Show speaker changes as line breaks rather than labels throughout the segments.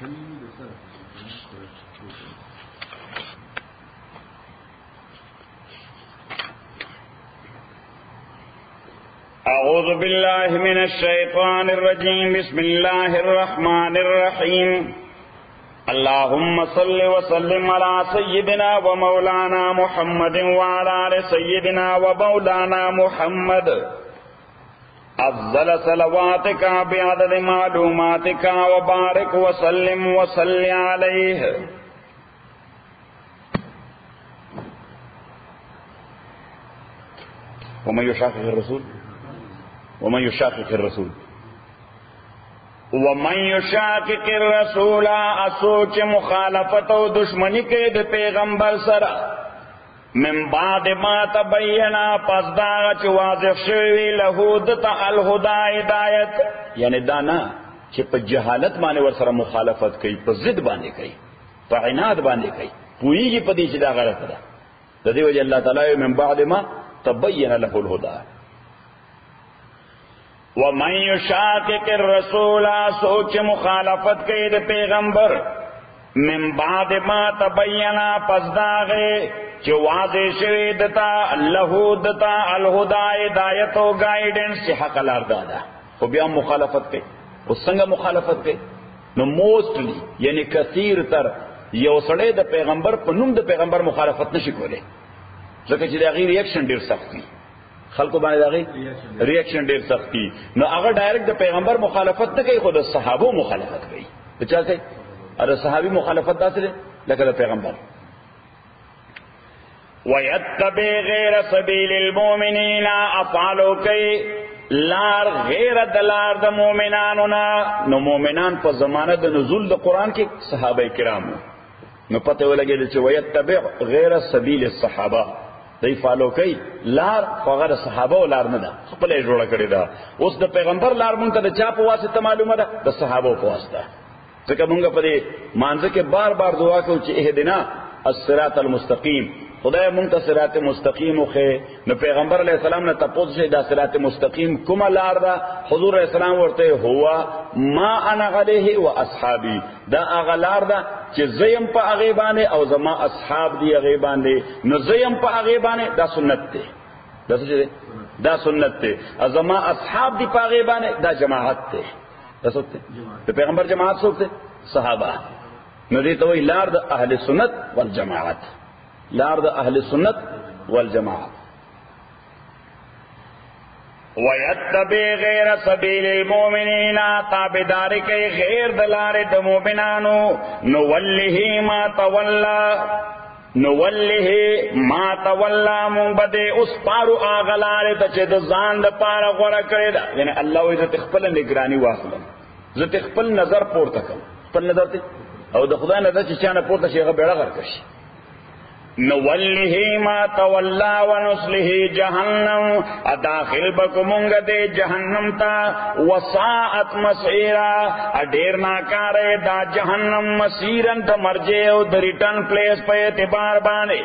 اعوذ باللہ من الشیطان الرجیم بسم اللہ الرحمن الرحیم اللہم صل وسلم علی سیدنا و مولانا محمد وعلی آل سیدنا و مولانا محمد افضل صلواتک بعدد معلوماتک وبارک وسلم وصلی علیہ. ومن یشاقق الرسول ومن یشاقق الرسول ومن یشاقق الرسول اسوچ مخالفت و دشمنی کے د پیغمبر سرا من بعد ما تبینا پس دا چ واضح شوی له دت الهدى ہدایت یعنی دانا چې په جهالت باندې ور سره مخالفت کوي په ضد باندې کوي په عناد باندې کوي پویږي په دې چې دا غلط ده د دې وجه الله تعالی من بعد ما تبین له الهدى ومن یشاقق الرسول سوچ مخالفت کوي د پیغمبر من بعد ما تبینا پس داغه چې واضح شوی دتا له دتا الهدى ہدایت او گائیډنس چې حق لار دادا خو بیا مخالفت کوي او څنګه مخالفت کوي نو موستلی یعنی کثیر تر یو سړی د پیغمبر په نوم د پیغمبر مخالفت نشي کولای ځکه چې دا غیر ریاکشن ډیر سخت دی خلکو باندې دا ریاکشن ډیر سخت دی نو هغه ډایرکټ د پیغمبر مخالفت نه کوي خو د صحابه مخالفت کوي په چا کوي اره صحابي مخالفت داسره لکه د پیغمبر ويتبع غیر سبیل المؤمنین افعلوا کوي لار غیر دلار د مؤمنانو نو مؤمنان په زمانه د نزول د قران کې صحابه کرامو نو پته ولګیدل چې ويتبع غیر سبیل الصحابه دی فالو کوي لار فغیر صحابه او لار نه ده خپل یې جوړه کړی ده اوس د پیغمبر لار مونږ ته د چا په واسطه معلومه ده د صحابه په واسطه ځکه مونږ په دې مانځ کې بار بار دعا کوو چې اهدنا الصراط المستقیم خدای مونږ ته صراط مستقیم خو نو پیغمبر علیہ السلام نه تاسو شه دا صراط مستقیم کومه لار ده حضور علیہ السلام ورته هوا ما انا علیه و اصحابی دا هغه لار ده چې زیم په هغه باندې او زما اصحاب دی هغه باندې نو زیم په هغه باندې دا سنت ده دا څه ده دا سنت ده زما اصحاب دی په هغه باندې دا جماعت ده دا څه ده پیغمبر جماعت څوک ده صحابه نو دې ته وی لار د اهل سنت والجماعت لار د اهل سنت والجماعت ويتبع غیر سبیل المؤمنین تابعداری کوي غیر دلار د مؤمنانو نوله ما تولا مون بده اوس پارو اغلار ته چې د ځان د پاره غوړه کړی دا یعنی الله وي ته خپل نگرانی واخلم زه ته خپل نظر پورته کوم خپل نظر ته او د خدای نظر چې چانه پورته شي هغه بیړه غرکشي نوله ما تولا ونصله جهنم اداخل بکمونگا دے جہنم تا وساعت مسیرا اڈیر ناکارے دا جہنم مسیرن تا مرجے او دا ریٹرن پلیس پہ اعتبار بانے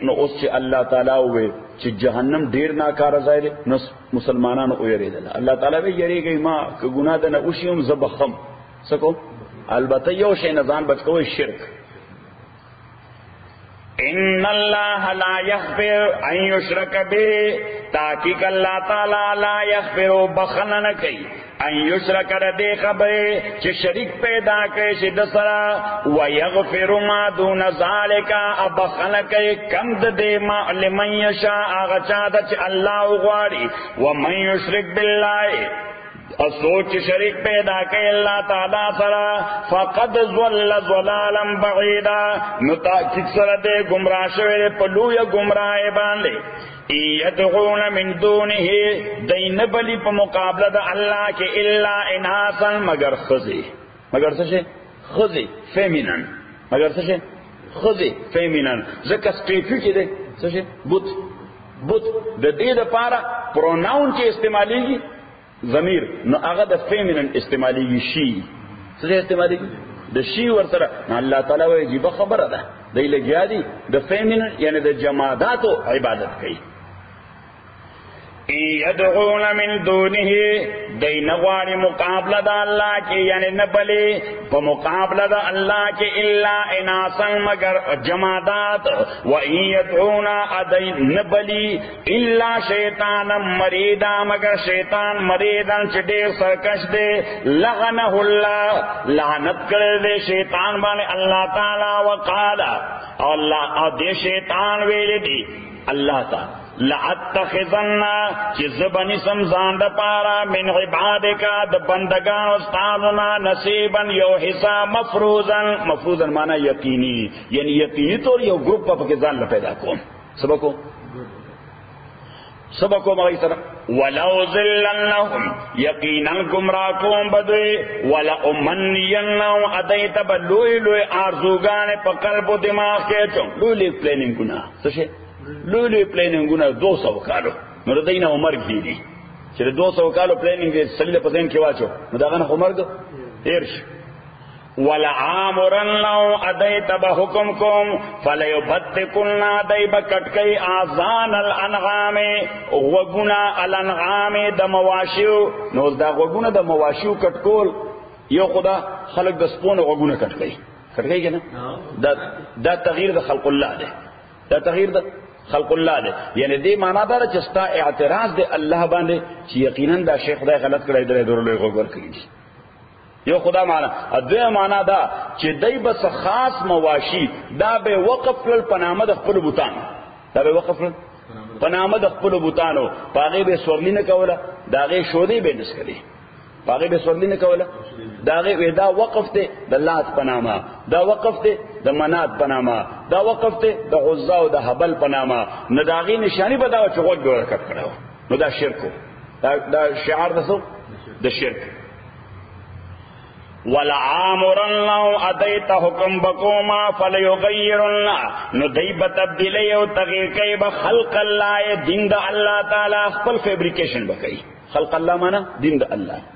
نو اس چی اللہ تعالیٰ ہوئے چی جہنم دیر ناکار ظاہر نو مسلمانان اویرے دلا اللہ تعالیٰ بھی یری گئی ما کہ گناہ دا نوشیم زبخم سکو البتہ یو شئی نظان بچکوئی شرک ان اللہ لا یغفر ان یشرک به تحقیق اللہ تعالی لا یغفر بخنن کی ان یشرک ردی خبر چه شریک پیدا کرے شد سرا ویغفر ما دون ذالک ابخن کی کم دے ما لمن یشاء اغچاد چه اللہ غواری ومن یشرک باللہ سوچ شریک پیدا کہ اللہ تعالی سرا فقد ضل ضلالا بعیدا نتاکد سر دے گمراہ شوئے پلو یا گمراہ باندے یدعون من دونه دین بلی پا مقابلہ دا اللہ کے الا اناسا مگر خزی مگر سشے خزی فیمینن مگر سشے خزی فیمینن زکا سٹیفی کی دے سشے بوت دا دید پارا پروناؤن کی استعمالی گی ضمیر نو هغه د فیمینن استعمالیږي شی څه استعمالیږي د شی ورسره الله تعالی واجب خبره ده دی لګیا دي د فیمینن یعنی د جماداتو عبادت کوي یدعون من دونه دی نغواری مقابلہ دا اللہ کی یعنی نبلی پا مقابلہ دا اللہ کی الا اناسا مگر جمادات و یدعون ادی نبلی الا شیطانا مریدا مگر شیطان مریدا چدیر سرکش دے لعنہ اللہ لعنت کرے دے شیطان بانے اللہ تعالی وقالا اور دے شیطان ویلے دی اللہ تعالی لَأَتَّخِذَنَّ چِزبنی سمزان دا پارا من عبادکا دا بندگان استادنا نصیبا یو حصہ مفروضا مانا یقینی یعنی یقینی طور یو گروپ پا پاکزان لپیدا کون سبکو مغی طرح وَلَوْ ذِلَّنَّهُمْ یقینا گمراہ کون بدوی وَلَأُمَنِّيَنَّهُمْ ادیت بلوئی لوئی آرزوگان پا قلب و دماغ کے چون لوئی پلیننگ گنا سشے لوی پلیننگونه 200 کالو نو دینه عمر کیږي چې 200 کالو پلیننگ سلیله په ذهن کې واچو نو دا غنه عمر دو هرش ولا امرن لو ادیت بحکم کوم فلیبتکن دایب کټکی اذان الانعام وغنا الانعام د مواشیو نو دا وغونه د مواشیو کټکول یو خدا خلق د سپونه وغونه کټکی کنه دا تغییر د خلق الله ده دا تغییر د خلق الله دے یعنی دی معنی دار چستا اعتراض دے اللہ باندے چی یقیناً دا شیخ خدای غلط کرائی دے دورلوی غور کری دی یو خدا معنی ادوی معنی دا چی دی بس خاص مواشی دا بے وقف لل پنامد اخپل بوتان دا بے وقف لل پنامد اخپل بوتانو پاغی بے سورلی نکولا دا غی شودی بے نسکلی پاغی بے سورلی نکولا دا غی دا وقف تے دا لات پناما دا وقف تے دا منات پناما دا وقف تے دا غزہ و دا حبل پناما نو دا غی نشانی بداو چغوک دو رکت کراو نو دا شرکو دا شعار دا سو دا شرک وَلَعَامُرَنْ لَهُ ادیت حکم بکوما فَلَيُغَيِّرُنَّ نو دی بتبدیلی و تغییر کئی بخلق اللہ دین دا اللہ تعالی خپل فیبریکیشن بکئی خلق اللہ مانا دین دا اللہ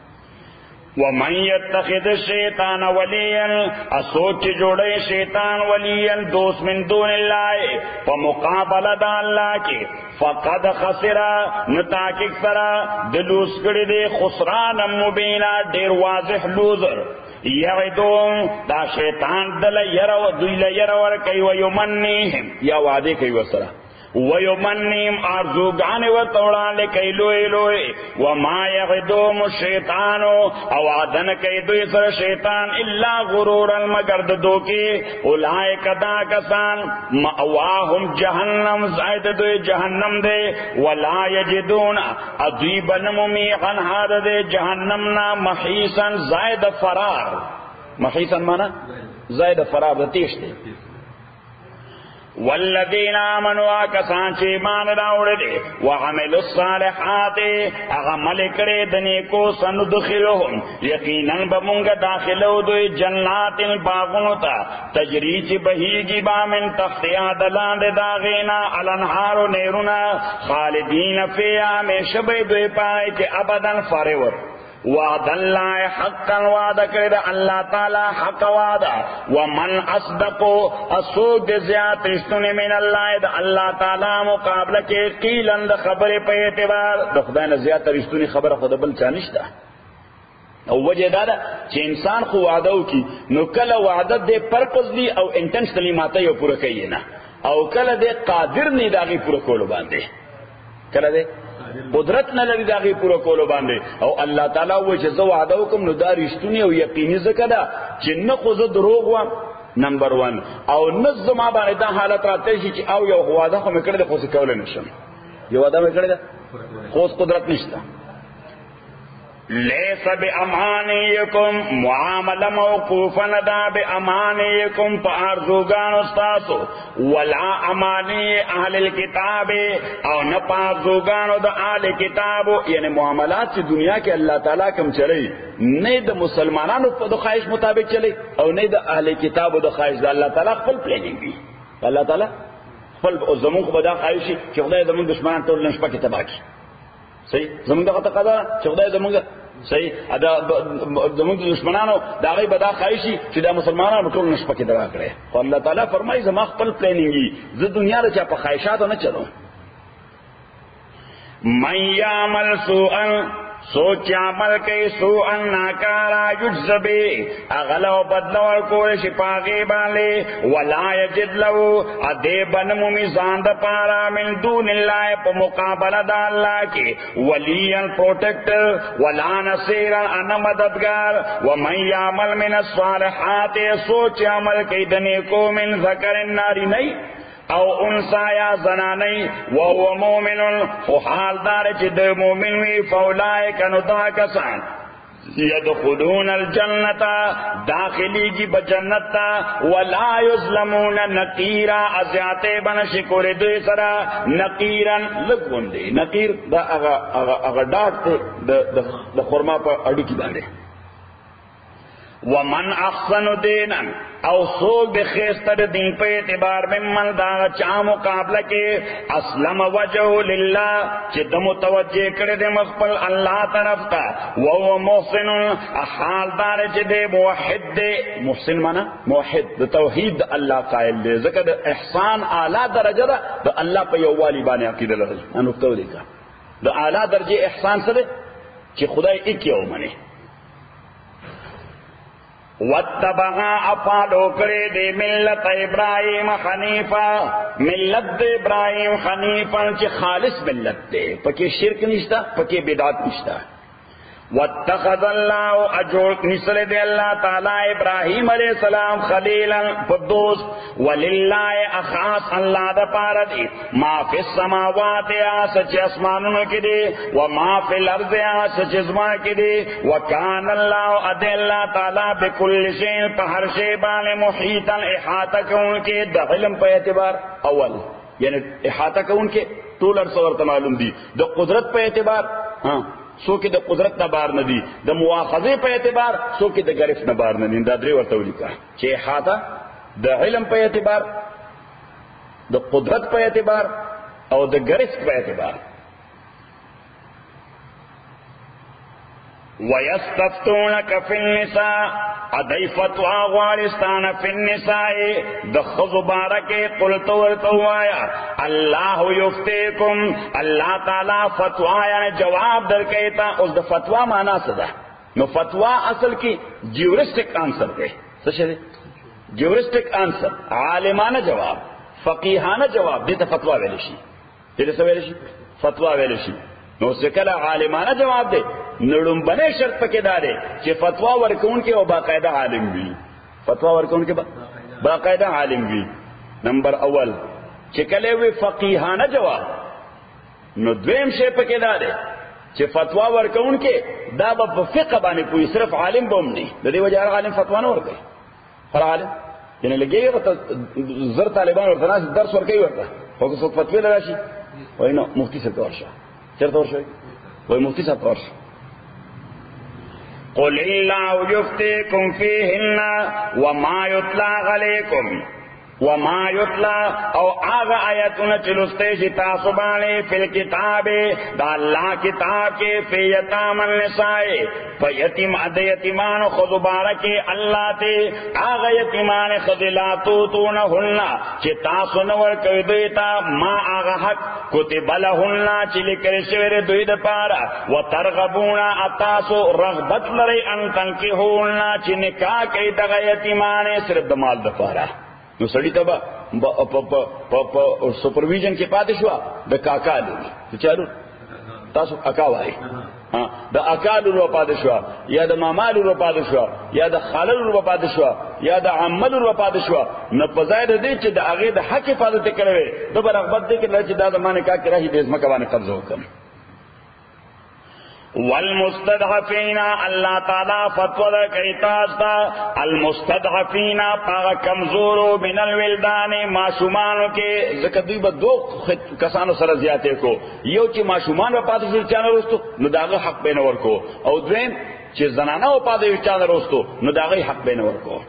وَمَنْ يَتَّخِذِ الشَّيْطَانَ وَلِيًّا اسوچ جوڑے شیطان ولیًا دوست من دون اللہ فمقابل دا اللہ کی فقد خسرا نتاکک سرا دلوس کڑی دے خسران مبینہ دیر واضح لوزر یعدون دا شیطان دل یرو دویل یرور کئی ویمنیہم یا وعدے کئی وسرا ویمنیم آرزوگان و توڑان لکی لوئی لوئی وما یغدوم الشیطانو اوادن کئی دوی سر شیطان الا غرورا مگرد دو کی اولائک دا کسان مأواہم جہنم زائد دوی جہنم دے ولا یجدون ادوی بنمومیقن حاد دے جہنمنا محیسا زائد فرار محیسا مانا زائد فرار دا تیش دے والذین آمنوا کسان چی ایمان راوڑ دے وعملوا الصالحات اغمل کرے دنی کو سندخلهم یقینا بمونگ داخلو دوی جنات باغنتا تجری چی بہیگی بامن تختیا دلان داغینا الانہار نیرونا خالدین فیا میں شبہ دوی پائے کہ ابدا فارور وعد اللہ حقا وعد کرد اللہ تعالی حق وعد ومن اصدقو اسوک دے زیاد رشتون من اللہ دا اللہ تعالی مقابلہ کے قیلن دا خبر پہ اعتبار دا خداینا زیاد رشتونی خبر خود بل چانشتا او وجہ دادا چی انسان خو وعدو کی نو کل وعدت دے پرپزلی او انٹنشنلی ماتا یو پورا کئینا او کل دے قادر نی داغی پورا کولو باندے کل دے قدرت نہ لري داغي پورا کولو باندې او الله تعالی و چې زو وعده وکم نو دا رښتونی او یقیني زکه دا چې نه خو زه دروغ وم نمبر 1 او نظم ما باندې دا حالت راته شي چې او یو وعده خو مې کړل خو څه کول نشم یو وعده مې کړل خو قدرت نشته لیس بامانیکم معاملہ موقوفا دا بامانیکم پارزوگان استاسو ولا امانی اہل الکتاب او نہ پارزوگان دا اہل کتاب یعنی معاملات سے دنیا کے اللہ تعالیٰ کم چلے نہیں دا مسلمانانو دا خواہش مطابق چلے او نہیں دا اہل کتاب دا خواہش دا اللہ تعالیٰ خپل پلاننگ بھی اللہ تعالیٰ خپل زمون کو بدا خواہشی کہ خدای زمون دشمنان ټول نشپا کی تباہ کی صحیح زمون دا تقاضا چې خدای زمون صحیح ادا زمون دشمنانو دا غي بدا خواهشي چې دا مسلمانانو ټول نشپا کی درا کړي او الله تعالیٰ فرمایي زما خپل پلانینګي زه دنیا له چا په خواهشاتو نه چلو من یعمل سوءا سوچ عمل کئی سوءا ناکارا یجزبی اغلو بدلور کول شپاغی بالے ولا یجد لو ادے بنمو میزان دا پارا من دون اللہ پا مقابل دا اللہ کی ولیا پروٹیکٹر ولا نصیرا ان مددگار ومن یعمل من الصالحات سوچ عمل کئی دنیکو من ذکر ناری نہیں او انسا یا زنانی وهو مومن و حال دار چی دو مومن وی فولائک ندا کسان یدخلون الجنتا داخلی کی بجنتا ولا یظلمون نقیرا ازیاتے بن شکر دوی سرا نقیرا لگون دے نقیر دا اغا ڈاٹ تے دا خورما پا اڈو کی باندے ومن احسن دینا او سوک دے خیستر دین پہ اعتبار ممن دا چا مقابلہ کے اسلم وجہ للہ چی دا متوجہ کرے دے مخبل اللہ طرف تا وہو محسن حال دار چی دے موحد دے محسن مانا موحد دا توحید دا اللہ قائل دے ذکر دا احسان اعلیٰ درجہ دا اللہ پہ یوالی بانے عقید اللہ انکتو دیکھا دا اعلیٰ درجہ احسان سے دے چی خدای ایک یو منے واتبعا افالو کرے دے ملت ابراہیم حنیفہ ملت دے ابراہیم حنیفہ چی خالص ملت دے پکی شرک نشتا پکی بدعت نشتا واتخذ اللہ اجور نسل دے اللہ تعالی ابراہیم علیہ السلام خلیلا فدوست وللہ اخاص اللہ دا پارا دی ما فی السماوات سچ اسمانوں کی دی وما فی الارض سچ زمان کی دی وکان اللہ ادے اللہ تعالی بکل شیء ہر شے بانے محیطا احاطہ کون کے دا علم پہ اعتبار اول یعنی احاطہ کون کے طول عرصہ معلوم دی دا قدرت پہ اعتبار ہاں سو کہ دا قدرت نبار ندی دا مواخذے پہ اعتبار سو کہ دا گرفت نبار ندی دا درے ورطولی کا چھ احاطہ دا علم پہ اعتبار دا قدرت پہ اعتبار اور دا گرفت پہ اعتبار وَيَسْتَفْتُونَكَ فِي النِّسَاءِ ادائی فتوہ غوارستان فی النساء دخض بارکے قلتو ورطوایا اللہ یفتیکم اللہ تعالی فتوہ یعنی جواب در کہتا اس دا فتوہ مانا صدا نو فتوہ اصل کی جیورسٹک آنسر دے سچے دے جیورسٹک آنسر عالمانہ جواب فقیحانہ جواب دیتا فتوہ ویلشی دیتا سا ویلشی فتوہ ویلشی نو اس سے کلا عالمانہ جواب دے نڑم بنے شرط پکے دارے کہ فتوہ ورکون کے وہ باقاعدہ عالم بھی فتوہ ورکون کے باقاعدہ عالم بھی نمبر اول چکلے ہوئے فقیحانہ جواب نو دویم شے پکے دارے کہ فتوہ ورکون کے دا با فقہ بانے کوئی صرف عالم بوم نہیں دے وجہ عالم فتوہ نہ ورکے ہر عالم یعنی لگے گا زر طالبان ورکنا درس ورکے ہی ورکا فوق فتوی لراشی وہی نو مفتی سے تورشا چرتا ورشا وہی مفتی سے تورشا قل اللہ یفتیکم فیہن وما یتلا علیکم وما یتلا او آغا آیتون چلستے شتا سبانے فی الکتاب دا اللہ کتاب کے فی یتام النساء فی یتیم اد یتیمان خود بارکی اللہ تے آغا یتیمان خود لا توتونہن چتا سنور کردیتا ما آغا حق کتب لہن چلی کرشور دوید پارا و ترغبونا اتاسو رغبت لرئی ان تنکیہن چی نکاح کئی دغا یتیمان صرف دمال دپارا نو سڑی تبا سپرویژن کے پاتش ہوا دا کاکا لوگ تو چالو تاسو اکاو آئی دا اکالو رو پاتش ہوا یا دا مامالو رو پاتش ہوا یا دا خاللو رو پاتش ہوا یا دا عملو رو پاتش ہوا نو پزایر دے چی دا اغیر دا حق حفاظت کروے دو بر اغبت دے کر چی دا زمانے کا کرا ہی دیزمہ کوانے قبض ہوکم والمستضعفین اللہ تعالی فتوہ کہتا المستضعفین پاگا کمزورو من الولدان معشومانوں کے ذکر دوی با دو کسانو سر زیادے کو یو چی معشومان با پاتو سر چانا روستو نو داغی حق بینور کو او دویم چی زنانا با پاتو سر چانا روستو نو داغی حق بینور کو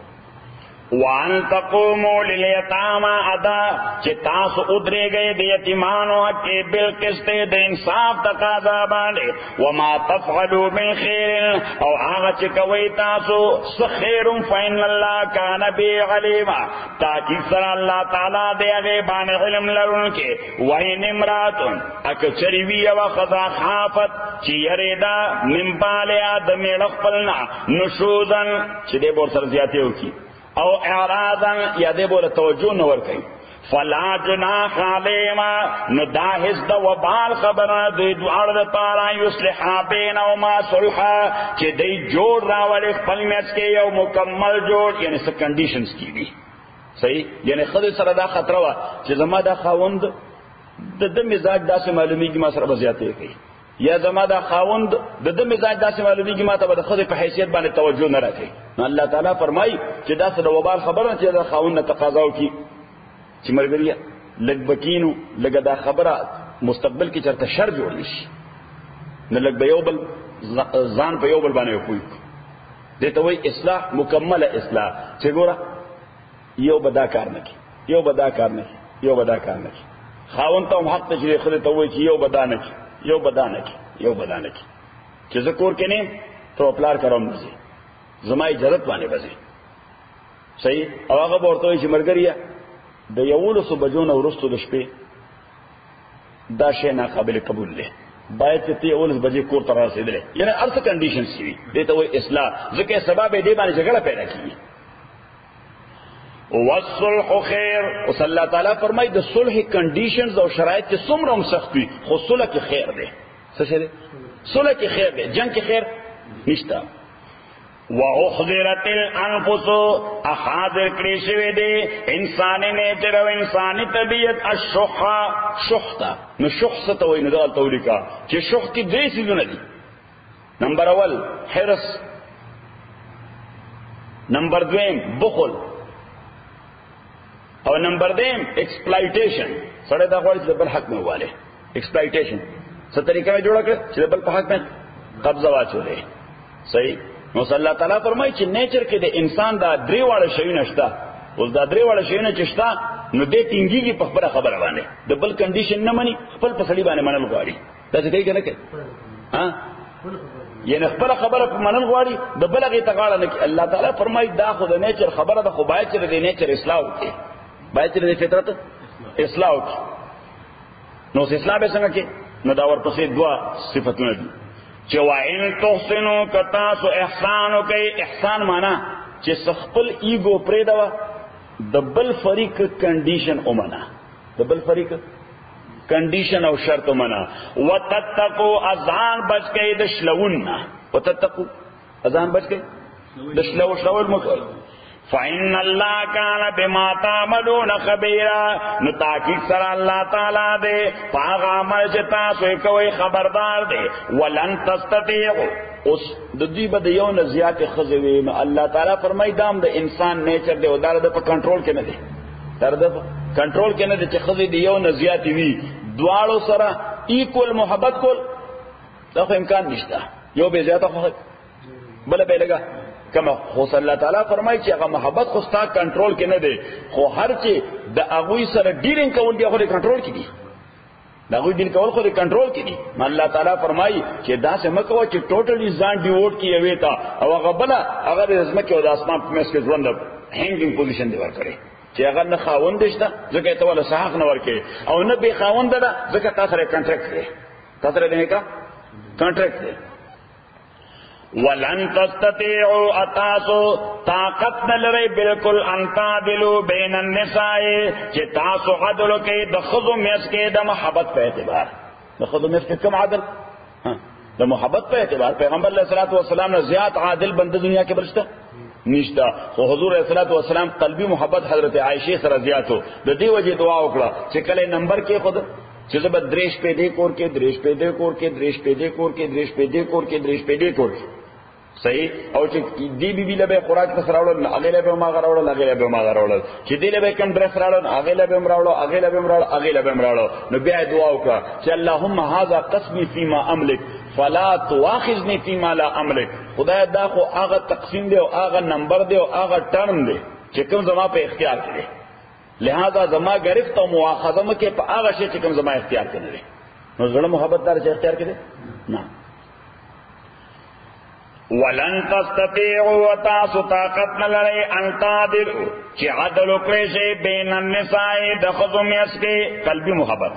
وان تقوموا للیتاما ادا چې تاسو ادرے گئے د یتیمانو کې بالقسط د انصاف تقاضا باندې وما تفعلوا من خیر او هغه چې کوي تاسو خیر فإن الله كان به عليما تاکي سره الله تعالی دې هغه باندې علم لرونکي وای نمراتن اکچری وی او خذا خافت چې یریدا من بالیا د میړ خپلنا نشوزن چې دې بور سره زیاته وکي او اعراضا یا دې بوله توجه نور کوي فلا جناح علیما نو دا حس دا وبال خبره دی دوار دا پارا یصلحا بینهما صلحا چې دی جوړ راوړي خپل میچ کې یو مکمل جوړ یعنی څه کنډیشنز کی دي صحیح یعنی خدای سره دا خطر وا چې زما دا خاوند د مزاج داسې معلومیږي ما سره بزیاتې کوي یا زما دا خاوند د مزاج داسې معلومیږي ما ته د خدای په حیثیت باندې توجه نه راکړي نو الله تعالی فرمایي چې دا څه د وبال خبره چې دا خاوند تقاضا وکړي چې مرګریا لګ بکینو لګ دا خبره مستقبل کې چرته شر جوړ نشي نه لګ به یو بل ځان په یو بل باندې کوي دته وای اصلاح مکمله اصلاح چې ګوره یو بدا کار نه کی یو بدا کار نه کی یو بدا کار نه کی خاوند ته حق ته چې خله ته وای چې یو بدا نه کی یو بدا نه کی یو بدا نه کی چې ذکر کې نه تو خپلار کوم نشي زما اجازه باندې بځي صحیح او هغه ورته چې مرګریا د یولسو بجو نه ورستو د شپې دا شی ناقابل قبول دی باید چې ته 11 بجې کور ته رسیدلې یعنی ارث کنډیشنز وي دته وای اصلاح ځکه سبب دې باندې جګړه پیدا کیږي والصلح خیر او صلی الله تعالی فرمای د صلح کنډیشنز او شرایط چې څومره سخت وي خو صلح کې خیر دی څه شي دی صلح کې خیر دی جنگ کې خیر نشته وَأُحْضِرَتِ الْأَنفُسُ احاضر کړي شوی دی انساني نیچر او انساني طبيعت الشح شحتا نو شخص ته وایي نه دا تولیکا چې شح کې درې څیزونه دي نمبر اول حرص نمبر دویم بخل او نمبر دیم ایکسپلایټیشن سره دا غواړي چې بل حق نه واله ایکسپلایټیشن څه طریقه جوړه کړ چې بل په حق نه قبضه واچولې صحیح نو صلی الله تعالی فرمایي چې نیچر کې د انسان دا درې واړه شی نشته اوس دا درې واړه شی نه چشتا نو دې ټینګيږي په خبره باندې د بل کنډیشن نه مني خپل په سړي باندې منل غواړي دا څه کوي کنه کوي ها یعنی خپل خبره په منل غواړي د بلغه تغاړه نه کوي الله تعالی فرمایي دا خو د نیچر خبره د خو باید چې د نیچر اصلاح وکړي باید چې د فطرت اصلاح وکړي نو اصلاح به څنګه کې نو دا ورپسې دوا صفاتونه دي چې وَإِن تُحْسِنُوا کتاسو احسانو کوي احسان معنا چې خپل ایګو پرې دا د بل فریق کنډیشن اومنه د بل فریق کنډیشن او شرط اومنه وتتقوا اذان بچ کوي د شلون وتتقوا اذان بچ کوي د شلول مکو فإن الله كان بما تعملون خبيرا نو تاکید سره الله تعالی دې پاغه عمل چې تاسو کوي خبردار دې ولن تستطيعوا اوس د دې بده یو نه زیات خزوي نو الله تعالی فرمای دام د انسان نیچر دی او دا د په کنټرول کې نه دی تر د کنټرول کې نه دی چې خزي دی یو نه زیات وي دواړو سره ایکول محبت کول دا امکان نشته یو به زیاته خو بل به لګا کما خو صلی الله تعالی فرمایي چې هغه محبت خو ستا کنټرول کې نه دی خو هر چې د اغوی سره ډیلینګ کول دی خو کنټرول کې دی دا غوی ډیل کول خو کنټرول کې دی الله تعالی فرمایي چې دا څه مکو چې ټوټلی ځان ډیوټ کیوي تا او هغه بل هغه د زمکه او د اسمان په مس کې ژوند هینګینګ پوزیشن دی ورکړي چې هغه نه خاوند دشته ځکه ته ولا صحاح نه ورکړي او نه به خاوند ده ځکه تاسو سره کانټریکټ دی تاسو سره دغه کانټریکټ دی ولن تستطيعوا اتاسو طاقت نلري بالکل ان تعدلوا بين النساء چې تاسو عدل کوي د خذو مس کې د محبت په اعتبار د خذو مس کې کوم عدل د محبت په اعتبار پیغمبر علیه الصلاۃ والسلام نه زیات عادل بنده دنیا کې بلشته نشته خو حضور علیه الصلاۃ والسلام قلبي محبت حضرت عائشه سره زیاتو د دې وجه دعا وکړه چې کله نمبر کې خود چې زب دریش پیدا کور کې دریش پیدا کور کې دریش پیدا کور کې دریش پیدا کور کې دریش پیدا کور صحیح او چې دی بی له به خوراک ته راوړل هغه له به ما راوړل هغه له به ما راوړل چې دی له به کوم ډریس راوړل هغه له به راوړل هغه له به راوړل هغه له به راوړل نو بیا دعا وکړه چې اللهم هذا قسمي فيما املك فلا تواخذني فيما لا املك خدای دا خو هغه تقسیم دی او هغه نمبر دی او هغه ټرم دی چې کوم زما په اختیار کې دی، لہذا زما گرفت او مؤاخذه مکه په هغه شی چې کوم زما اختیار کې دی. نو زړه محبت دار چې اختیار کې دی نه. ولن تستطيعوا وتاسو طاقت نلرئ ان تعدلوا چې عدل وکړئ شي بین النساء د ښځو میس کې قلبي محبت.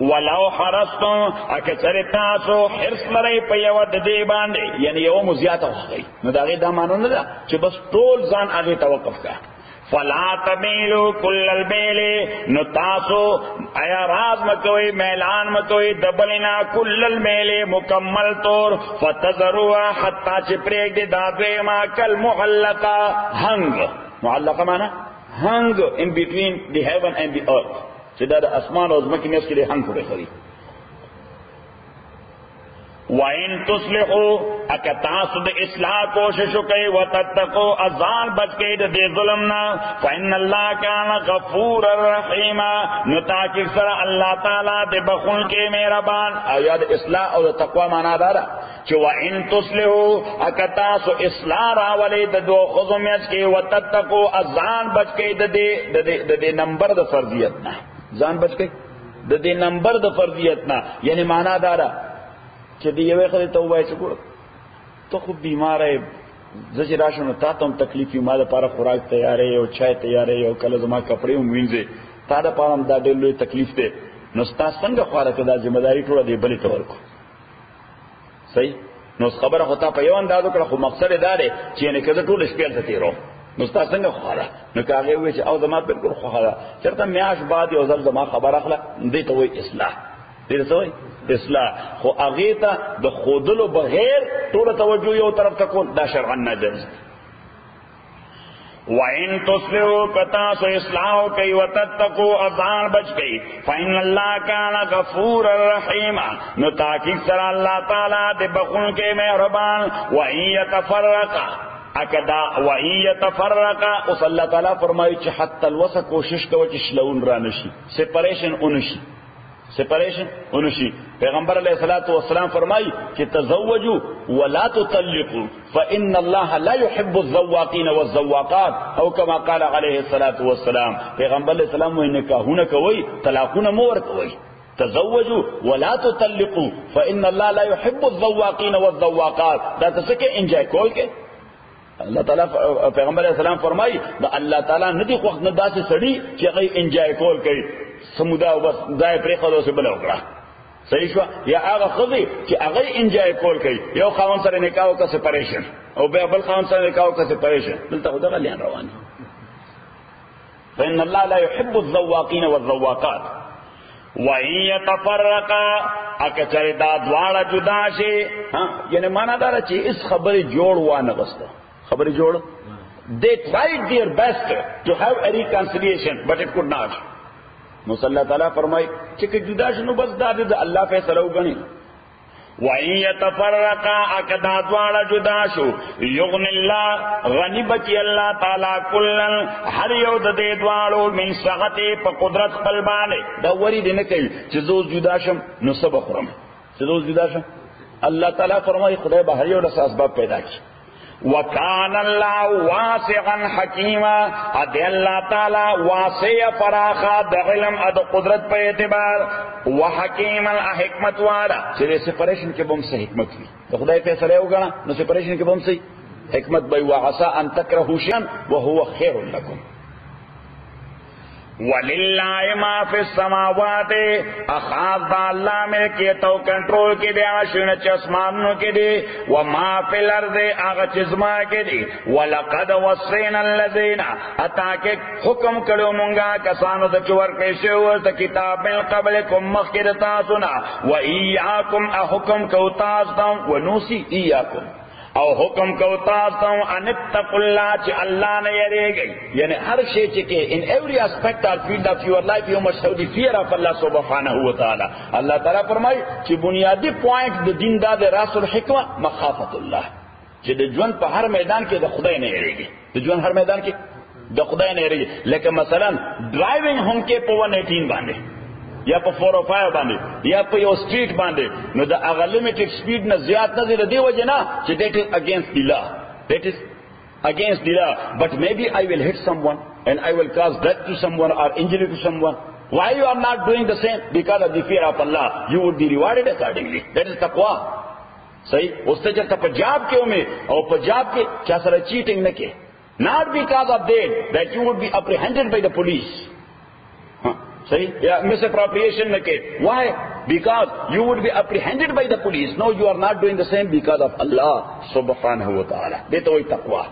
ولو حرصتم اکه چرې تاسو حرص لرئ په یوه د دې باندې، یعنی یوه مو زیاته وخورئ، نو د هغې دا معنی نه ده چې بس ټول ځان هغې ته وقف کړه. فلا تمیلوا کل المیل، نو تاسو ایا راز مکوئ میلان مکوئ دبلنا کل المیل مکمل طور، فتذروا حتی چې پرېږدي دا دویمه کالمعلقه هنګ. معلقه معنی هنګ in between the heaven and the earth، چې دا د اسمان او ځمکې میس کې دی هنګ پورې خوري. وَإِن تُصْلِحُوا اکه تاسو د اصلاح کوشش وکئ وتتقوا ازان بچ کئ د دې ظلم نه، فإن الله کان غفورا رحیما، نو تاکي سره الله تعالی د بخون کې مهربان. او یا د اصلاح او د تقوا معنا دا ده چې وَإِن تُصْلِحُوا اکه تاسو اصلاح راولئ د دوه ښځو میس کې وتتقوا ازان بچ کئ د دې نمبر د فرضیت نه، ځان بچ کئ د دې نمبر د فرضیت نه. یعنی معنا دا ده چې دی یوې خدای ته وایي چې ګوره ته خو بیمار یې، زه چې راشم نو تا ته هم تکلیف وي، ما دپاره خوراک تیارې او چای تیارې او کله زما کپړې هم وینځې، تا دپاره هم دا ډېر لوی تکلیف دی، نو ستا څنګه خواره که دا ذمه داري ټوله دې بلې ته ورکړو. صحیح. نو خبره خو تا په یو انداز وکړه، خو مقصد یې دا دی چې یعنې که زه ټول شپې هلته تېروم نو ستا څنګه خواره. نو که هغې ووایي چې او زما بلکل خوښه ده، چېرته میاشت بعد یو ځل زما خبر اخله، دې ته وایي اصلاح. دې ته څه وایي اصلاح. خو هغې ته د ښودلو بغیر ټوله توجه یو طرف ته کول دا شرعا ناجایز دی. وَإِن تُصْلِحُوا کتاسو اصلاح وکئ وتتقوا ازان بچ کئ فإن الله کان غفورا رحیما، نو تحقیق سره الله تعالی د بخون کې مهربان. وَإِن يَتَفَرَّقَا اکدا وَإِن يَتَفَرَّقَا، اوس الله تعالی فرمایي چې حتی الوسع کوشش کوه چې شلون را نشي، سپریشن اونشي، سپریشن اونشي. پیغمبر علیہ الصلوۃ والسلام فرمائی کہ تزوجوا ولا تطلقوا فإن الله لا يحب الزواقين والزواقات، او كما قال علیہ الصلوۃ والسلام. پیغمبر علیہ السلام وی نکاحونه کوي، طلاقونه مو ورکوي. تزوجوا ولا تطلقوا فإن الله لا يحب الزواقين والزواقات، دا تسکه انجوای کول کې اللہ تعالیٰ پیغمبر علیہ السلام فرمائی دا اللہ تعالیٰ ندی خوخت ندا سے سڑی چې هغه انجوای کول کوي سمودا او بس دای پرې خلو سے بل وکړه. صحیح شو. یا هغه خزي چې هغه انجوای کول کوي، یو خاوند سره نکاح وکړه سپریشن، او بل خاوند سره نکاح وکړه سپریشن، دلته خدای غلیان روان. فإن الله لا يحب الذواقين والذواقات. وَإِن يَتَفَرَّقَا اکچر دا دواړه جدا شي، یعنی معنا دا چې اس خبرې جوړ وانه غسته خبرې جوړ. They tried their best to have a reconciliation but it could not. نو صلی اللہ تعالیٰ فرمائی چې جدا شنو بس دا د الله فیصله وګڼي. وَإِن يَتَفَرَّقَا اکدا دواړه جدا شو یغن الله غنی بچی الله تعالی کلن هر یو د دې دواړو من سعته په قدرت خپل باندې. دا وری دی نه کوي چې زه جدا شم نو سبا خورم، چې زه جدا شم. الله تعالی فرمایي خدای به هر یو د اسباب پیدا کړي. وَكَانَ اللَّهُ وَاسِعًا حَكِيمًا، ادي الله تعالی واسع فراخا د علم او د قدرت په اعتبار، وحکیما حکمت والا چې سپریشن کې بم صحیح حکمت وي. د خدای فیصله وګڼه نو سپریشن کې بم صحیح حکمت به وعسى ان تكرهوا شيئا وهو خير لكم. وللہ ما فی السماوات، اخاص دا اللہ ملکی تو کنٹرول کی دے آشون چسمانوں کی دے، وما فی الارض آغا چزما کی دے. ولقد وصینا الذین اتاکے حکم کرو منگا کسانو دا چور پیشے ہوئے تا کتاب من قبلکم مخیر تاسونا، و ایاکم احکم کوتاستم ونوسی ایاکم او حکم کو تاسو ان اتقوا الله چې الله نه یریږي. یعنی هر شی چې کې in every aspect or field of your life you must have the fear of Allah سبحانه و تعالی. الله تعالی فرمایي چې بنیادی پوینټ د دین دا د راس الحکمه مخافت الله، چې د ژوند په هر میدان کې د خدای نه یریږي، د ژوند هر میدان کې د خدای نه یریږي. لکه مثلا ډرایوینګ هم کې په 118 باندې یا په 405 باندې یا په یو سټریټ باندې، نو د هغه لیمیټډ سپیډ نه زیات نه دی. د دې وجه نه چې that is against the law, that is against the law, but maybe I will hit someone and I will cause death to someone or injury to someone. Why you are not doing the same? Because of the fear of Allah. You would be rewarded accordingly. That is taqwa. صحیح اس سے چلتا پنجاب کے میں اور پنجاب کے کیا سر cheating نہ کے not because of that you would be apprehended by the police. صحیح یا misappropriation نہ کے why? Because you would be apprehended by the police. No, you are not doing the same because of Allah subhanahu wa ta'ala. دیتا وہی تقوی.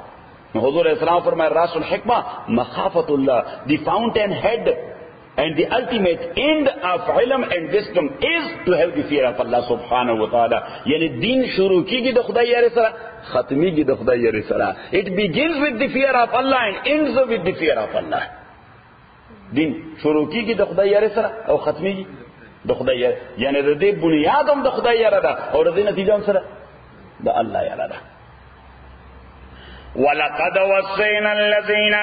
حضور علیہ السلام فرمائے راس الحکمہ مخافت اللہ, the fountain head and the ultimate end of ilm and wisdom is to have the fear of Allah subhanahu wa ta'ala. یعنی دین شروع کی گی خدای یار سرا, ختمی کی خدای یار سرا. It begins with the fear of Allah and ends with the fear of Allah. دین شروع کی گی خدای یار سرا اور ختمی کی خدای یار, یعنی ردی بنیاد ہم خدای یار دا اور ردی نتیجہ ہم سرا دا اللہ یار دا. وَلَقَدْ وَصَّيْنَا الَّذِينَ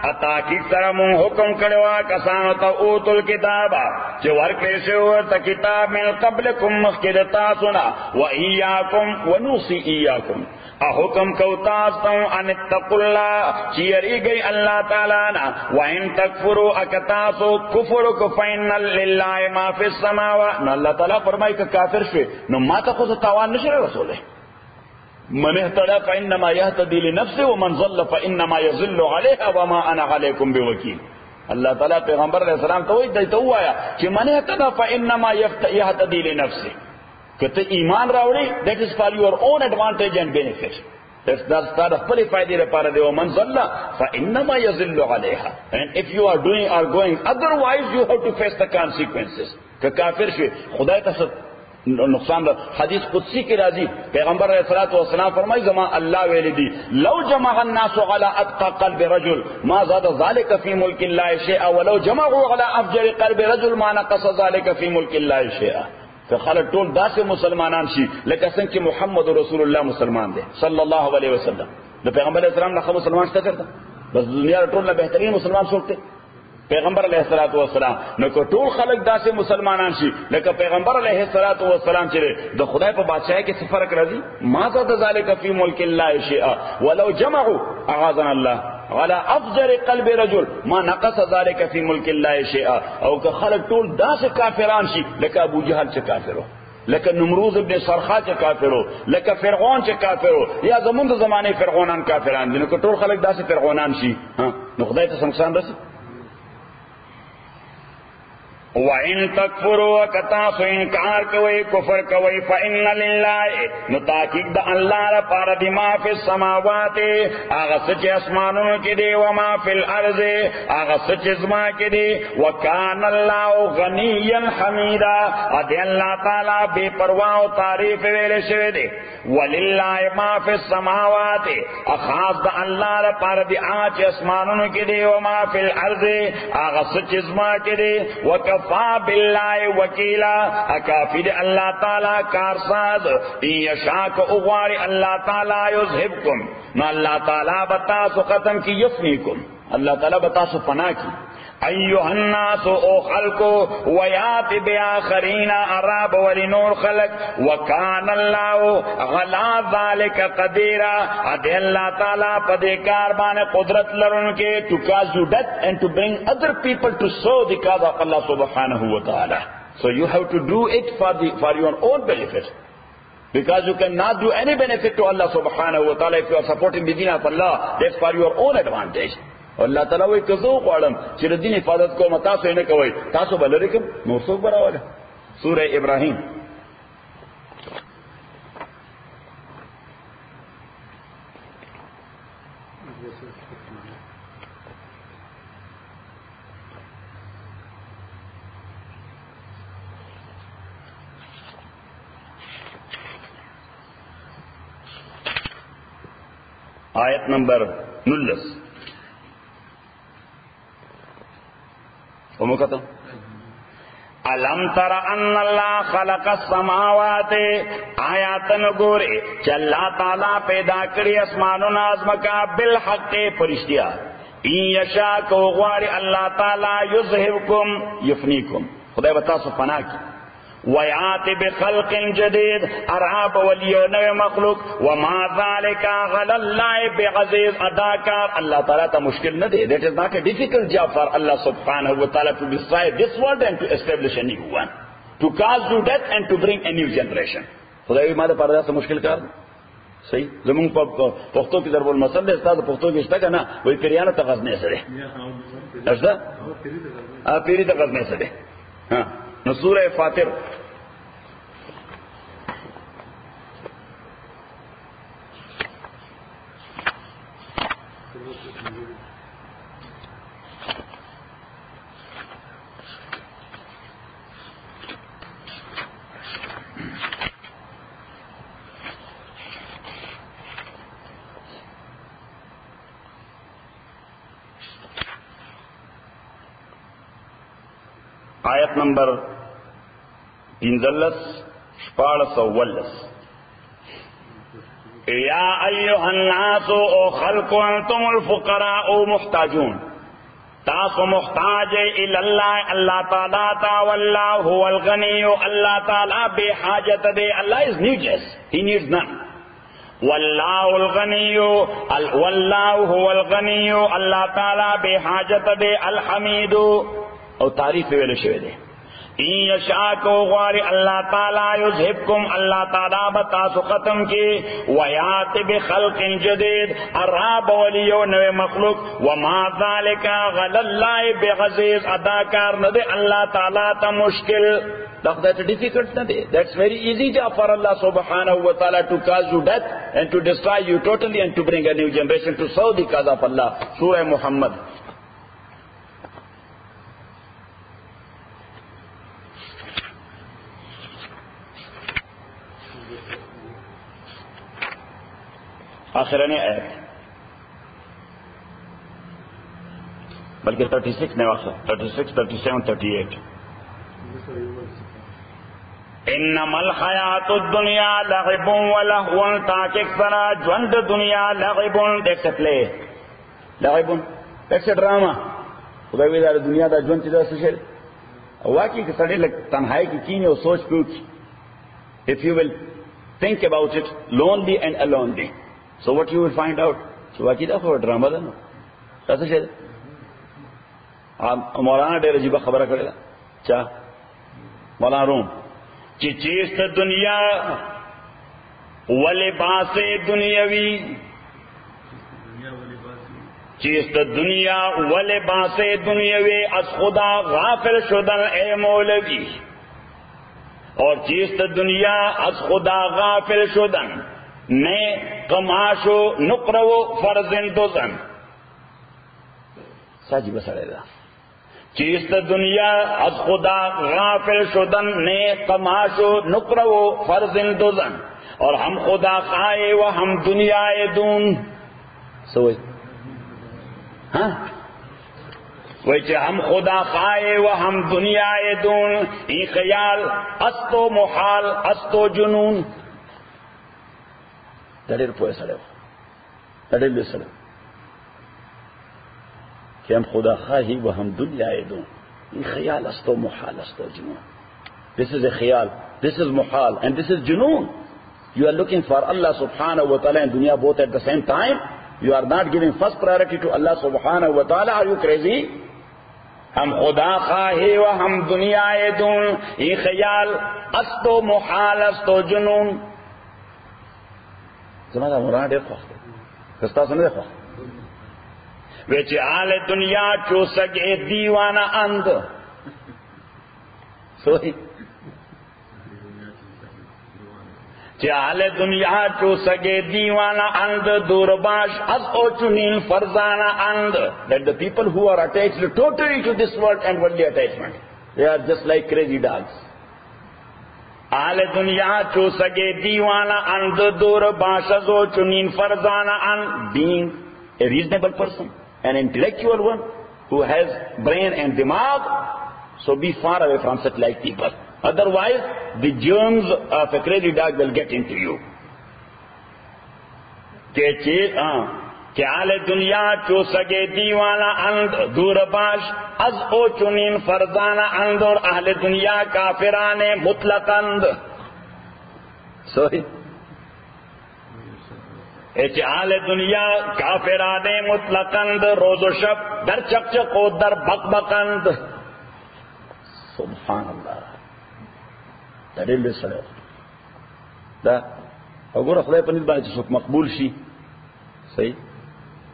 اتاکی سرمون حکم کڑوا کسانو تا اوتو الکتابا چه ورکلی شو تا کتاب من قبلکم مخکد تاسونا وَإِيَّاكُمْ وَنُوصِي إِيَّاكُمْ احکم کو تاستوں ان اتقوا اللہ چیری گئی اللہ تعالیٰ نا وَإِن تَكْفُرُوا اکتاسو کفر کفین للہ ما فی السماوات. نو اللہ تعالیٰ فرمائی کہ کافر شوے نو ما تا خود تاوان نشر رسولے. من اهتدى فإنما يهتدي لنفسه ومن ضل فإنما يضل عليها وما أنا عليكم بوكيل. اللہ تعالیٰ پیغمبر علیہ السلام تو دیتا ہوا ہے کہ من اهتدى فإنما يهتدي لنفسه, کہ تو ایمان راوڑی that is for your own advantage and benefit. that's خپل فائدې لپاره دی. ومن ضل فإنما يضل عليها, and if you are doing or going otherwise you have to face the consequences. کہ کافر شوی خدای ته نقصان. حدیث قدسی کی راضی پیغمبر علیہ الصلوۃ والسلام فرمائی زمان اللہ ویلدی لو جمع الناس على اتقى قلب رجل ما زاد ذلك في ملك الله شيئا ولو جمعوا على افجر قلب رجل ما نقص ذلك في ملك الله شيئا. کہ خلق ټول داسې مسلمانان شي لکه څنګه چې محمد رسول الله مسلمان دی صلی الله علیه وسلم. د پیغمبر علیہ السلام نه مسلمان څه کړتا بس دنیا ټول نه بهترین مسلمان څوک دی؟ پیغمبر علیہ الصلوۃ والسلام. نو کو ټول خلق داسې مسلمانان شي لکه پیغمبر علیہ الصلوۃ والسلام چې د خدای په بادشاہي کې څه فرق راځي. ما زاد ذلك فی ملک الله شیئا ولو جمعوا اعاذنا الله على افجر قلب رجل ما نقص ذلك فی ملک الله شیئا. او که خلق ټول داسې کافران شي لکه ابو جهل چې کافرو, لکه نمروز ابن سرخا چې کافرو, لکه فرعون چې کافرو, یا زمون د زمانه فرعونان کافران دي. نو که ټول خلق داسې فرعونان شي نو خدای ته څنګه رسي. وَإِن تَكْفُرُوا کتاسو انکار کوئی کفر کوئی فَإِنَّ لِلَّهِ نو تاکیق دا اللہ را پارا دی ما فی السماوات آغا سچ اسمانوں کی دی وما فی الارض آغا سچ ازما کی دی وَكَانَ اللَّهُ غَنِيًّا حَمِيدًا ادی اللہ تعالی بے پرواہ و تعریف ویلے شوے دی. وَلِلَّهِ مَا فِي السَّمَاوَاتِ اخاص دا اللہ را پارا دی آچ اسمانوں کی دی وما فی الارض آغا سچ ازما کی دی وَكَفَى باللہ وکیلا اکافی دے اللہ تعالیٰ کارساز. یشاک اغواری اللہ تعالیٰ یذہبکم نو اللہ تعالیٰ بتاسو ختم کی یفنیکم, اللہ تعالیٰ بتاسو پناہ کی. ایوہ الناس او خلقو ویات بیاخرین عراب ولی نور خلق وکان اللہ غلا ذالک قدیرہ ادھے اللہ تعالیٰ پدیکار بانے قدرت لرن کے to cause you death and to bring other people to sow the cause of Allah subhanahu wa ta'ala. So you have to do it for your own benefit, because you cannot do any benefit to Allah subhanahu wa ta'ala if you are supporting the deen of Allah. That's for your own advantage. اللہ تعالیٰ وی کزو قوالم چیر دین حفاظت کو متاسو انکا وی تاسو بلرکم نورسوک براوالا. سورہ ابراہیم آیت number 19 ومکتم علم تر ان اللہ خلق السماوات آیاتن گورے چا اللہ تعالیٰ پیدا کری اسمانو نازمکا بالحق پرشتیا این یشا کو غواری اللہ تعالیٰ یذہبکم یفنیکم خدای بتا سو پناہ کی ویات بخلق جدید اراب ولیو نو مخلوق وما ذالک علی اللہ بعزیز اداکار اللہ تعالیٰ تا مشکل نہ دے. That is not a difficult job for Allah subhanahu wa ta'ala to destroy this world and to establish a new one, to cause new death and to bring a new generation. خدای ما ته پردا څه مشکل کار صحیح زمون په پښتو کې ضرب المثل دی استاد پښتو کې شته کنه وای پیریانو ته غزنه سره اشدا پیری ته غزنه سره ها نو سورہ فاطر آیت نمبر 15 یا ایها الناس او خلق انتم الفقراء محتاجون تاسو محتاج الى الله اللہ تعالی تا والله هو الغنی اللہ تعالی بے حاجت دے. Allah is needless, he needs none. والله الغنی والله هو الغنی اللہ تعالی بے حاجت دے. الحمید او تعریف ویل شوی دی. ان یشاء کو غواری اللہ تعالی یذهبکم اللہ تعالی بتاسو ختم کی ویات بخلق جدید اراب ولیو نو مخلوق وما ذالک علی اللہ بعزیز اداکار نہ دے اللہ تعالی تا مشکل. That's difficult نہ دے. That's very easy job for Allah subhanahu wa ta'ala to cause you death and to destroy you totally and to bring a new generation to serve the cause of Allah. Surah Muhammad. آخرانی آیت بلکہ 36 نے واقع 36, 37, 38 انما الحیات الدنیا لعب ولہو تاکہ اکثر جوند دنیا لعب دیکھ پلے لعب دیکھ ڈراما خدا ویدار دنیا دا جوند چیزا سشل واقعی کہ سڑے لگ تنہائی کی کینی اور سوچ پیوچ if you will think about it lonely and alonely. So what you will find out? So واقعی دا خبر ڈراما دا نو کیسا شاید مولانا ڈیر عجیبہ خبرہ کرے گا چاہ مولانا روم چی چیست دنیا ولباس دنیاوی چیست دنیا ولباس دنیاوی از خدا غافل شدن اے مولوی اور چیست دنیا از خدا غافل شدن نے کماشو نقرو فرزن دوزن ساجی بسڑے گا چیست دنیا از خدا غافل شدن نے کماشو نقرو فرزن دوزن اور ہم خدا خائے و ہم دنیا دون سوئی ہاں وہی چاہے ہم خدا خائے و ہم دنیا دون ای خیال استو محال استو جنون دڑیر پوئے سڑے ہو دڑیر بھی سڑے کہ ہم خدا خواہی و ہم دنیا دوں یہ خیال است و محال است و جنون. This is a خیال, this is محال and this is جنون. You are looking for Allah subhanahu wa ta'ala and dunya both at the same time. You are not giving first priority to Allah subhanahu wa ta'ala. Are you crazy? ہم خدا خواہی و ہم دنیا دوں یہ خیال است و محال است و جنون. زمانہ مولانا ڈیر خواہ کستا سنے خواہ ویچے آل دنیا چو سگے دیوانہ اند سوئی چے آل دنیا چو سگے دیوانہ اند دورباش از او چنین فرزانہ اند. That the people who are attached totally to this world and worldly attachment, they are just like crazy dogs. آل دنیا چو سگے دیوانہ اند دورباش از او چنین فرزانہ اند. Being a reasonable person, an intellectual one who has brain and dimag, so be far away from such like people. Otherwise, the germs of a crazy dog will get into you. کہ آل دنیا چو سگے دیوانا اند دور باش از او چنین فرزانا اند اور اہل دنیا کافران مطلق اند. سوری ایچ آل دنیا کافران مطلق اند روز و شب در چکچک و در بک بکند. سبحان اللہ دا دیر لی سڑے دا اگر خدای پر نیز باید سوک مقبول شی صحیح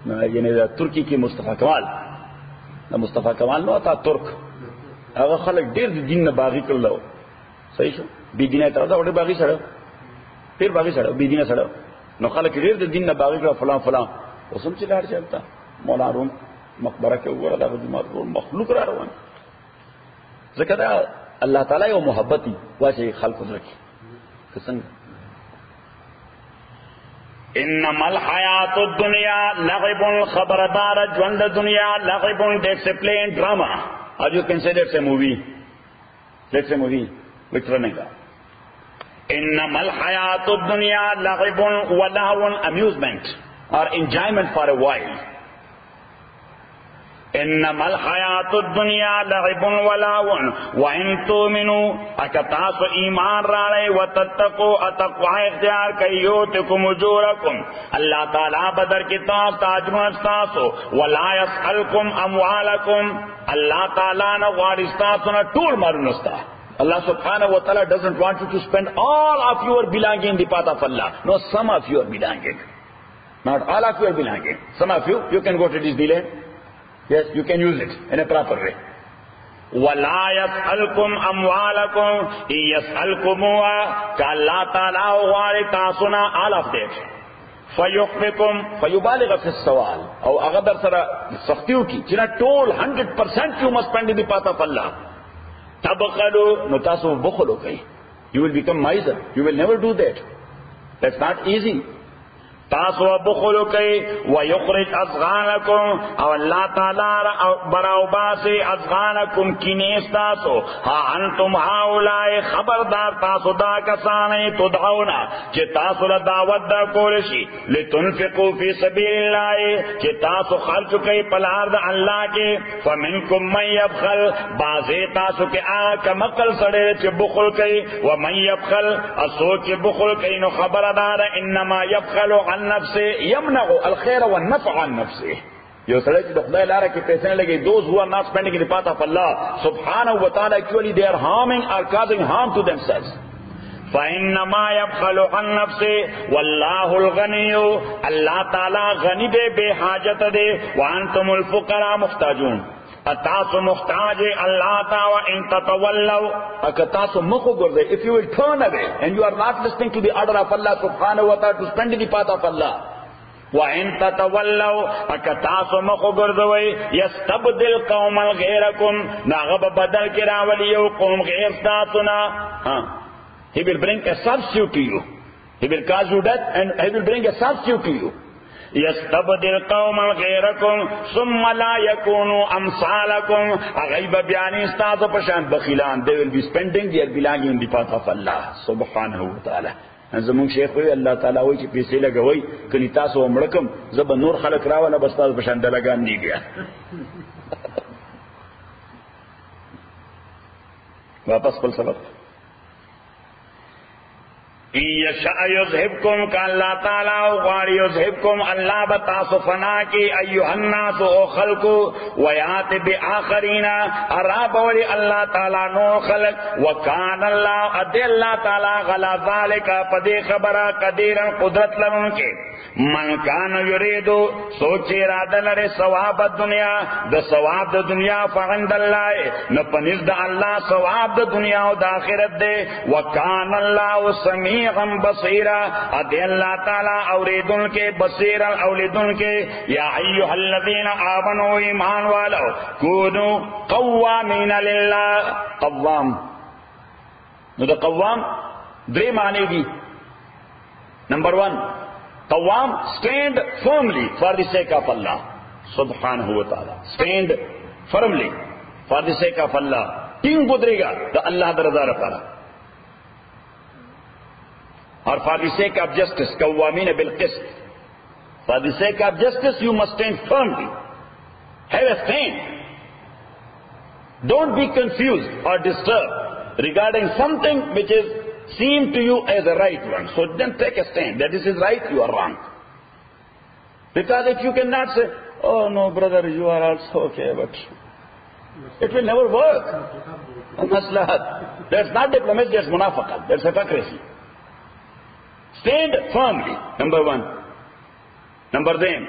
یعنی دا ترکی کی مصطفی کمال دا مصطفی کمال نو تا ترک اگر خلق دیر دین باغی کر لو صحیح شو بی دینہ طرف دا وڑے باغی سڑے پھر باغی سڑے بی دینہ سڑے نو خلق دیر دین باغی کر فلان فلان وسم چی لار چلتا مولا روم مقبرہ کے اوپر دا مخلوق را روان ذکر دا اللہ تعالی و محبتی واسے خلق رکھی قسم. انما الحیات الدنیا لعب خبردار جوند دنیا لعب discipline drama. Have you considered a movie? Let's say movie which running up. انما الحیات الدنیا لعب ولهو amusement or enjoyment for a while. انما الحیات الدنیا لعب ولهو وان تؤمنوا اکتاس ایمان راڑے وتتقوا اتقوا اختیار کیوتکم اجورکم اللہ تعالی بدر کی تاس تاجرون استاسو ولا يسألكم اموالکم اللہ تعالی نہ وارثتاسو نہ tool مارنستا. Allah subhanahu wa ta'ala doesn't want you to spend all of your belonging in the path of Allah. No, some of your belonging. Not all of your belonging. Some of you can go to Disneyland. Yes, you can use it in a proper way. وَلَا يَسْأَلْكُمْ أَمْوَالَكُمْ إِن يَسْأَلْكُمُوهَا كَاللَّهُ تَعَالَى وَارِثَاسُنَا all of that. فَيُحْفِكُمْ فَيُبَالِغَ فِي السَّوَالِ او اغدر سرا سختیوں کی جنہ told 100% you must spend in the path of Allah. تَبْخَلُوا نُتَاسُ بُخْلُ كَيْ you will become miser. You will never do that. That's not easy. تاسو بخلو کئی ویخرج ازغانکم او اللہ تعالی براو باسی ازغانکم کنیس تاسو ہا انتم ہاولائے خبردار تاسو دا کسانے تدعونا چی تاسو لدعوت دا کولشی لتنفقو فی سبیل اللہ چی تاسو خرچ کئی پلار دا اللہ کے فمنکم من یبخل بازی تاسو کے آکا مقل سڑے چی بخل کئی ومن یبخل اسو چی بخل کئی نو خبردار انما یبخلو عن نفسه يمنع الخير والنفع عن نفسه. جو سڑے چی خدای لارا کی پیسے لگے those who are not spending in the path of Allah subhanahu wa ta'ala actually they are harming or causing harm to themselves. فإنما يبخل عن نفسه والله الغني اللہ تعالی غنی دے بے حاجت دے وانتم الفقراء محتاجون اتاسو محتاج اللہ تعالی ان تتولوا اکتاسو مخو گردے if you will turn away and you are not listening to the order of Allah subhanahu wa ta'ala to spend in the path of Allah وَإِن تَتَوَلَّوْا اَكَتَاسُ مَخُبُرْدُوَي يَسْتَبْدِلْ قَوْمًا غَيْرَكُمْ نَغَبَ بَدَلْ كِرَاوَلِيَوْ قوم غیر ستاسنا. He will bring a substitute to you. He will cause you death and he will bring a substitute to you. يَسْتَبْدِلْ قَوْمًا غَيْرَكُمْ ثُمَّ لَا يَكُونُوا أَمْثَالَكُمْ اغیب بیانی استاذ پشان بخیلان. They will be spending their belonging in the path of Allah subhanahu wa ta'ala. زمون شیخ وی اللہ تعالیٰ وی چی پیسے لگوئی کنی تاسو امرکم زب نور خلق راولا بستاز پشان دلگان نہیں گیا. واپس پل سبق ان یشاء یذہبکم کا اللہ تعالیٰ غاری یذہبکم اللہ بتاسو فنا کی ایوہ الناس او خلقو ویات بآخرین عراب ولی اللہ تعالیٰ نو خلق وکان اللہ ادی اللہ تعالیٰ غلا ذالکا پدی خبرہ قدیرا قدرت لرن کے من کان یریدو سوچی ارادہ لرے ثواب الدنیا دا ثواب دا دنیا فعند اللہ نپنز دا اللہ ثواب دا دنیا و دا آخرت دے وکان اللہ سمیع بصیرا ادی اللہ تعالی اوریدن کے بصیرا اولیدن کے یا ایھا الذین آمنوا ایمان والو کونوا قوامین للہ. قوام نو دا قوام درے معنی دی. نمبر 1 قوام stand firmly for the sake of Allah subhanahu wa ta'ala. Stand firmly for the sake of Allah. Team گزرے گا تو اللہ درزا رفارا. اور for the sake of justice قوامین بالقسط For the sake of justice, you must stand firmly. Have a stand. Don't be confused or disturbed regarding something which is seen to you as a right one. So then take a stand. That this is right, you are wrong. Because if you cannot say, oh no brother, you are also okay, but it will never work. Maslahat. That's not diplomacy, that's munafaqat. That's hypocrisy. Stand firmly, number one. Number then,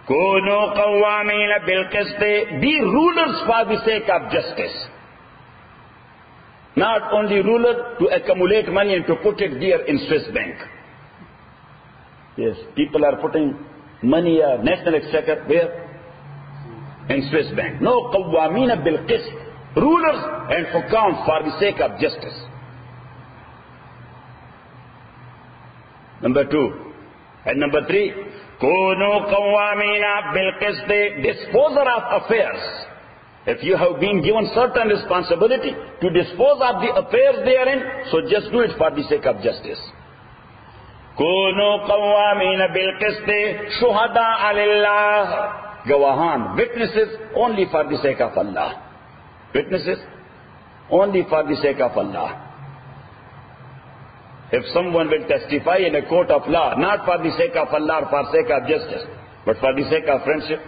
Kunu qawwamina bil qisti. Be rulers for the sake of justice. Not only ruler to accumulate money and to put it there in Swiss bank. Yes, people are putting money, national exchequer, where? In Swiss bank. No, qawwamina bil qist. Rulers and hukam for the sake of justice. Number two. And number three, Kunu qawwamina bil qisti. Disposer of affairs. If you have been given certain responsibility to dispose of the affairs therein, so just do it for the sake of justice. Kunu qawwamina bil qisti shuhada lillah. Gawahan, witnesses only for the sake of Allah. Witnesses only for the sake of Allah. If someone will testify in a court of law, not for the sake of Allah or for the sake of justice, but for the sake of friendship,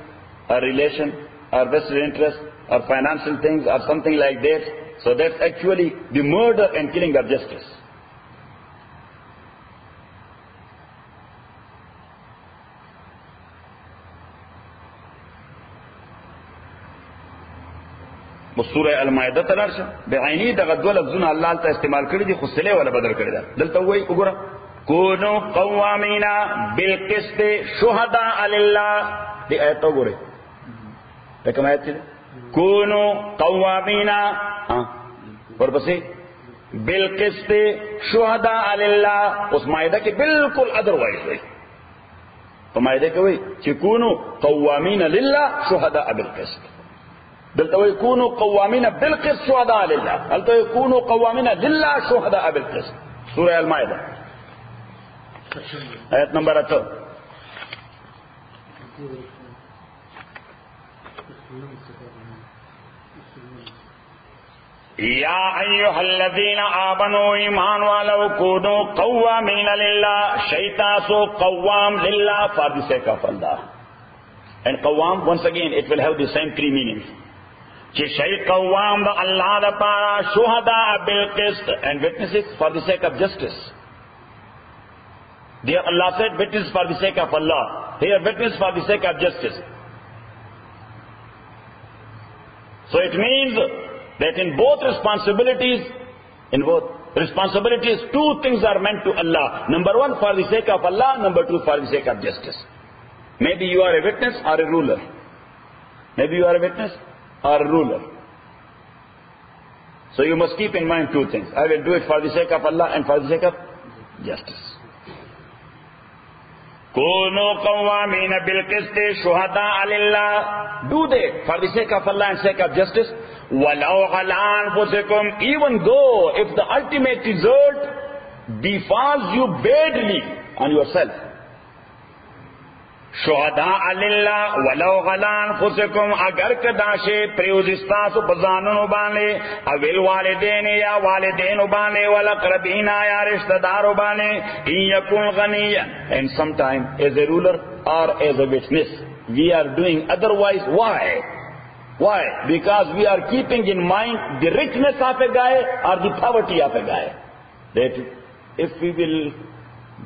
or relation, or vested interest, or financial things, or something like that, so that's actually the murder and killing of justice. سورة المائدة تلارشا بعيني دا غدو لفظنا الله تا استعمال کردی خسلے والا بدل کردہ دلتا ہوئی اگرہ کونو قوامین بالقسط شہداء للہ دی آیت تو گرے لیکن آیت چلے کونو قوامین اور بسی بالقسط شہداء للہ اس مائدہ کے بالکل ادروائز ہوئی تو مائدہ کے ہوئی چی کونو قوامین للہ شہداء بالقسط دلتا يكونوا قوامين بالقسط شهداء لله. قلت يكونوا قوامين لله شهداء بالقسط. سورة المائدة آية نمبر 8. يا أيها الذين آمنوا إيمان ولو كونوا قوامين لله. شيطان so قوام لله for the sake of Allah. And قوام, once again it will have the same three meanings. Shaykh Qawwam da Allah da para shuhada bil qist, and witnesses for the sake of justice. There Allah said witness for the sake of Allah. Here witness for the sake of justice. So it means that in both responsibilities, two things are meant to Allah. Number one for the sake of Allah, number two for the sake of justice. Maybe you are a witness or a ruler. Maybe you are a witness or a ruler. So you must keep in mind two things. I will do it for the sake of Allah and for the sake of justice. Kunu qawwamina bil qisti shuhada'a lillah. Do that for the sake of Allah and sake of justice. Walau ala anfusikum. Even though if the ultimate result befalls you badly on yourself. شهداء لله ولو على انفسكم. اگر کداشے پریوزستاسو بزانونو بانے oil والدین یا والدین بانے والاقربین یا رشتہ دارو بانے ان یکن غنیا. And sometime as a ruler or as a witness we are doing otherwise. Why? Because we are keeping in mind the richness of a guy or the poverty of a guy. That if we will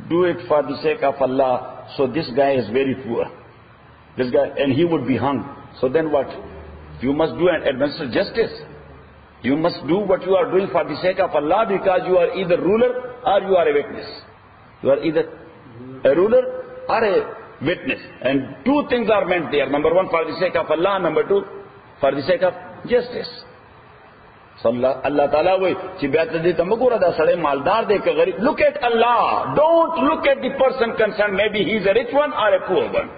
do it for the sake of Allah, so this guy is very poor. This guy, and he would be hung. So then what? You must do and administer justice. You must do what you are doing for the sake of Allah, because you are either ruler or you are a witness. You are either a ruler or a witness. And two things are meant there. Number one, for the sake of Allah. Number two, for the sake of justice. So Allah Ta'ala will look at Allah. Don't look at the person concerned. Maybe he is a rich one or a poor one.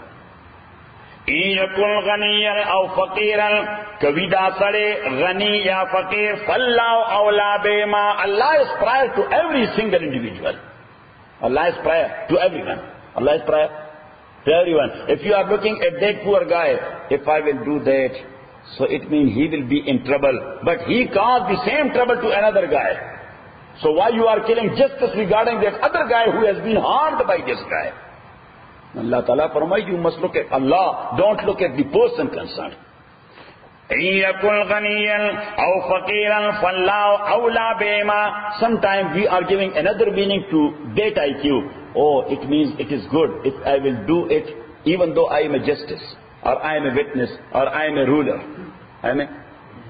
Allah is prior to every single individual. Allah is prior to everyone. Allah is prior To everyone. If you are looking at that poor guy, if I will do that, so it means he will be in trouble. But he caused the same trouble to another guy. So why you are killing justice regarding that other guy who has been harmed by this guy? Allah Ta'ala farmai, you must look at Allah, don't look at the person concerned. Sometimes we are giving another meaning to that IQ. Oh, it means it is good if I will do it even though I am a justice, or I am a witness, or I am a ruler. I am a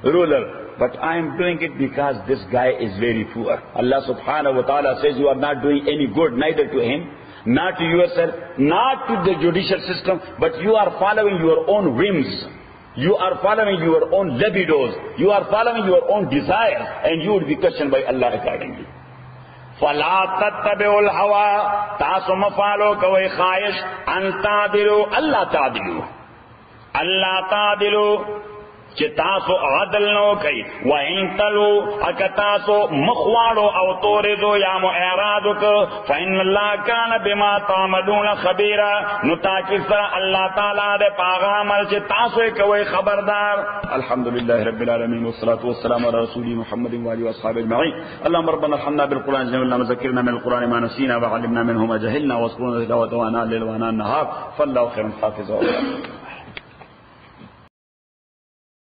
ruler. But I am doing it because this guy is very poor. Allah subhanahu wa ta'ala says you are not doing any good, neither to him, not to yourself, not to the judicial system, but you are following your own whims. You are following your own libidos. You are following your own desires, and you will be questioned by Allah accordingly. فَلَا تَتَّبِعُوا الْهَوَىٰ تَاسُ مَفَالُو كَوَيْ خَائِشْ أَن تَعْدِلُوا أَلَّا تَعْدِلُوا أَلَّا تَعْدِلُوا چې تاسو عدل نو کوي وان تلو اک تاسو مخواړو او توریدو یا مو اعراض کو فإن الله کان بما تعملون خبيرا نو تاکي سره الله تعالی دې پاغه عمل چې تاسو کوي خبردار. الحمدلله رب العالمین والصلاه والسلام على رسول محمد وعلى اصحابه اجمعين. اللهم ربنا ارحمنا بالقران جعلنا ذكرنا من القران ما نسينا وعلمنا منه ما جهلنا واذكرنا تلاوته وانا الليل وانا النهار فالله خير حافظا.